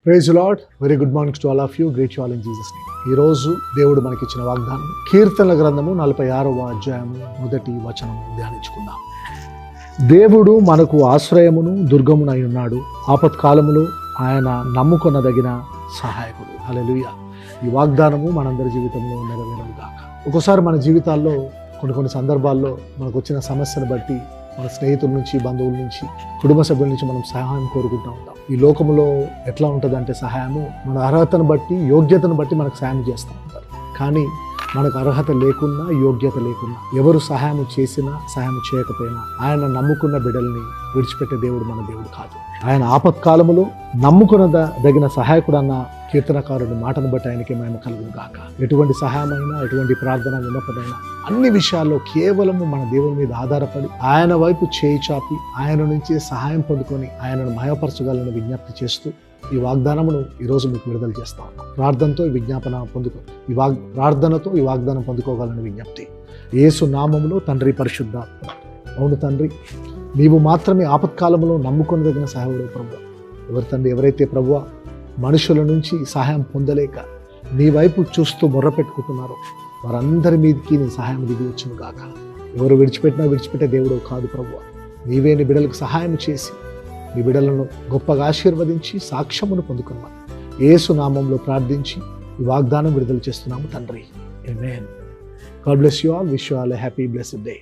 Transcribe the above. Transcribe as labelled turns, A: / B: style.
A: Praise Lord. Very good morning to all of you. Greet you all in Jesus name. ఈ రోజు దేవుడు మనకిచ్చిన వాగ్దానం కీర్తనల గ్రంథము 46వ అధ్యాయము 1వ వచనము ధ్యానించుకుందాం. దేవుడు మనకు ఆశ్రయమును దుర్గమునై ఉన్నాడు, ఆపత్కాలములో ఆయన నమ్ముకొనదగిన సహాయకుడు. హల్లెలూయా. ఈ వాగ్దానము మనందరి జీవితంలో నెరవేరును గాక. ఒక్కోసారి మన జీవితాల్లో కొన్ని సందర్భాల్లో మనకు వచ్చిన సమస్యను బట్టి మన స్నేహితుల నుంచి, బంధువుల నుంచి, కుటుంబ సభ్యుల నుంచి మనం సహాయం కోరుకుంటూ ఉంటాం. ఈ లోకంలో ఎట్లా ఉంటుందంటే సహాయము మన అర్హతను బట్టి, యోగ్యతను బట్టి మనకు సహాయం చేస్తూ ఉంటారు. కానీ మనకు అర్హత లేకున్నా, యోగ్యత లేకున్నా, ఎవరు సహాయం చేసినా, సహాయం చేయకపోయినా ఆయన నమ్ముకున్న బిడ్డల్ని విడిచిపెట్టే దేవుడు మన దేవుడు కాదు. ఆయన ఆపత్కాలములో నమ్ముకునదగిన సహాయకుడు అన్న కీర్తనకారుడి మాటను బట్టి ఆయనకి మహిమ కలుగును గాక. ఎటువంటి సహాయమైనా, ఎటువంటి ప్రార్థన విన్నపమైనా, అన్ని విషయాల్లో కేవలము మన దేవుని మీద ఆధారపడి ఆయన వైపు చేయి చాపి ఆయన నుంచి సహాయం పొందుకొని ఆయనను మహిమపరచగలని విజ్ఞప్తి చేస్తూ ఈ వాగ్దానమును ఈరోజు మీకు విడుదల చేస్తా ఉన్నాం. ప్రార్థనతో ఈ విజ్ఞాపన ప్రార్థనతో ఈ వాగ్దానం పొందుకోగలని విజ్ఞప్తి యేసు నామములో తండ్రి, పరిశుద్ధాత్మ. అవును తండ్రి, నీవు మాత్రమే ఆపత్కాలంలో నమ్ముకొనదగిన సహాయుడు ప్రభువా. ఎవరు తండ్రి, ఎవరైతే ప్రభువా మనుషుల నుంచి సహాయం పొందలేక నీ వైపు చూస్తూ మొర్రపెట్టుకుంటున్నారో వారందరి మీదకి నీ సహాయం దిగి వచ్చును గాక. ఎవరు విడిచిపెట్టే దేవుడు కాదు ప్రభువా. నీవే నీ బిడ్డలకు సహాయం చేసి నీ బిడ్డలను గొప్పగా ఆశీర్వదించి సాక్ష్యమును పొందుకున్నాం. యేసు నామంలో ప్రార్థించి ఈ వాగ్దానం విడుదల చేస్తున్నాము తండ్రి. Amen. God bless you all. Wish you all a happy blessed day.